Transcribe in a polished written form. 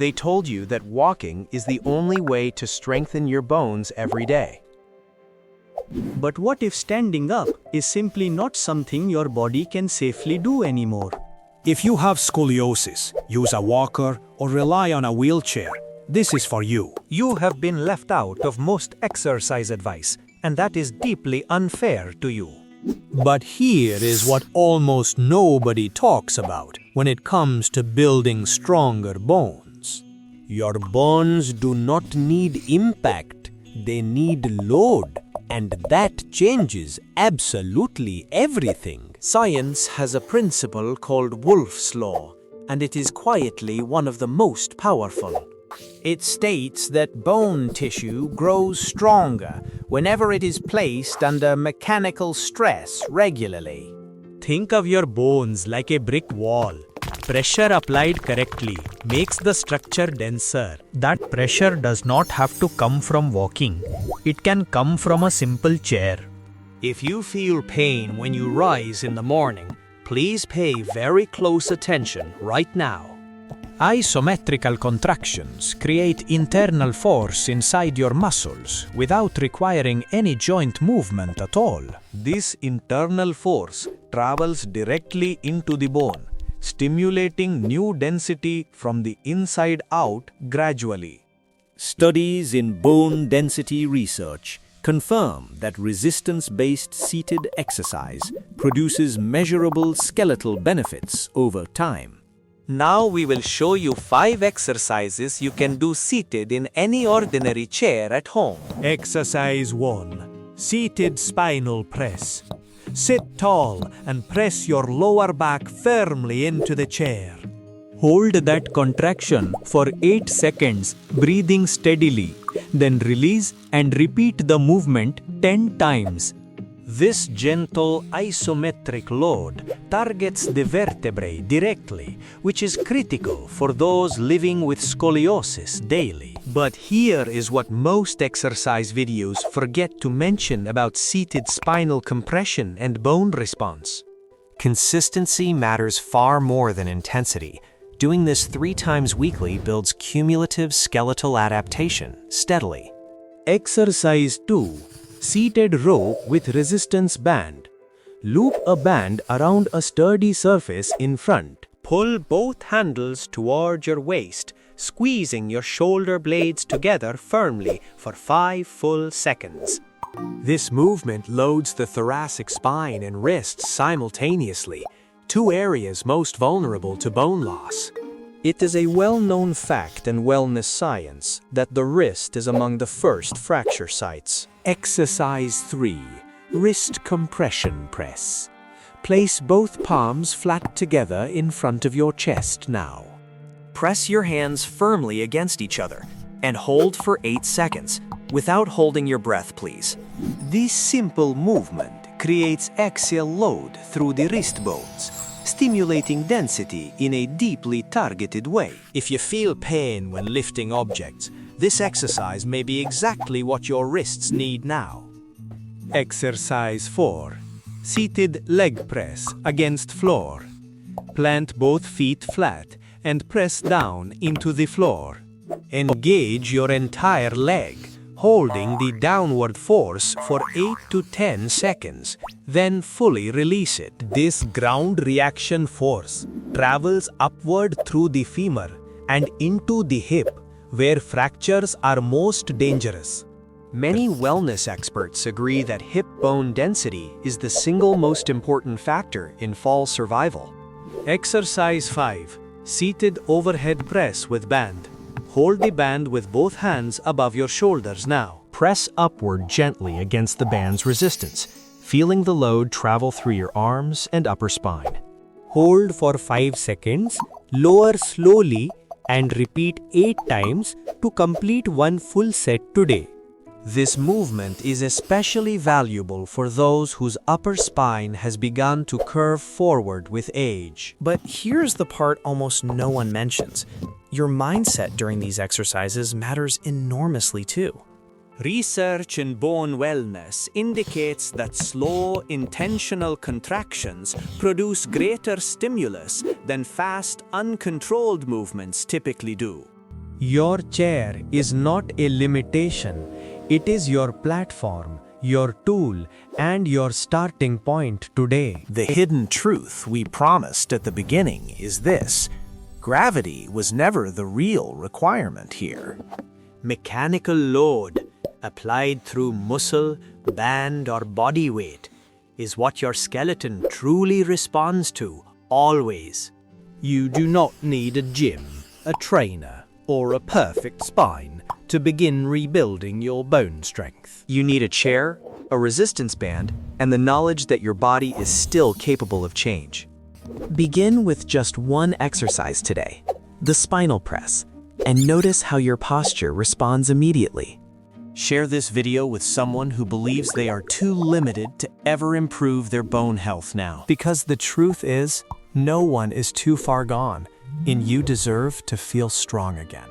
They told you that walking is the only way to strengthen your bones every day. But what if standing up is simply not something your body can safely do anymore? If you have scoliosis, use a walker or rely on a wheelchair, this is for you. You have been left out of most exercise advice, and that is deeply unfair to you. But here is what almost nobody talks about when it comes to building stronger bones. Your bones do not need impact, they need load, and that changes absolutely everything. Science has a principle called Wolff's Law, and it is quietly one of the most powerful. It states that bone tissue grows stronger whenever it is placed under mechanical stress regularly. Think of your bones like a brick wall. Pressure applied correctly makes the structure denser. That pressure does not have to come from walking. It can come from a simple chair. If you feel pain when you rise in the morning, please pay very close attention right now. Isometrical contractions create internal force inside your muscles without requiring any joint movement at all. This internal force travels directly into the bone, stimulating new density from the inside out gradually. Studies in bone density research confirm that resistance-based seated exercise produces measurable skeletal benefits over time. Now we will show you 5 exercises you can do seated in any ordinary chair at home. Exercise 1. Seated spinal press. Sit tall and press your lower back firmly into the chair. Hold that contraction for 8 seconds, breathing steadily. Then release and repeat the movement 10 times. This gentle isometric load targets the vertebrae directly, which is critical for those living with scoliosis daily. But here is what most exercise videos forget to mention about seated spinal compression and bone response. Consistency matters far more than intensity. Doing this 3 times weekly builds cumulative skeletal adaptation steadily. Exercise 2. Seated row with resistance band. Loop a band around a sturdy surface in front. Pull both handles toward your waist, squeezing your shoulder blades together firmly for 5 full seconds. This movement loads the thoracic spine and wrists simultaneously, 2 areas most vulnerable to bone loss. It is a well-known fact in wellness science that the wrist is among the first fracture sites. Exercise 3. Wrist compression press. Place both palms flat together in front of your chest now. Press your hands firmly against each other and hold for 8 seconds, without holding your breath, please. This simple movement creates axial load through the wrist bones, stimulating density in a deeply targeted way. If you feel pain when lifting objects, this exercise may be exactly what your wrists need now. Exercise 4. Seated leg press against floor. Plant both feet flat and press down into the floor. Engage your entire leg, holding the downward force for 8 to 10 seconds, then fully release it. This ground reaction force travels upward through the femur and into the hip, where fractures are most dangerous. Many wellness experts agree that hip bone density is the single most important factor in fall survival. Exercise 5. Seated overhead press with band. Hold the band with both hands above your shoulders now. Press upward gently against the band's resistance, feeling the load travel through your arms and upper spine. Hold for 5 seconds, lower slowly, and repeat 8 times to complete one full set today. This movement is especially valuable for those whose upper spine has begun to curve forward with age. But here's the part almost no one mentions. Your mindset during these exercises matters enormously too. Research in bone wellness indicates that slow, intentional contractions produce greater stimulus than fast, uncontrolled movements typically do. Your chair is not a limitation, it is your platform, your tool, and your starting point today. The hidden truth we promised at the beginning is this: gravity was never the real requirement here. Mechanical load, applied through muscle, band, or body weight, is what your skeleton truly responds to, always. You do not need a gym, a trainer, or a perfect spine to begin rebuilding your bone strength. You need a chair, a resistance band, and the knowledge that your body is still capable of change. Begin with just one exercise today, the spinal press, and notice how your posture responds immediately. Share this video with someone who believes they are too limited to ever improve their bone health now. Because the truth is, no one is too far gone, and you deserve to feel strong again.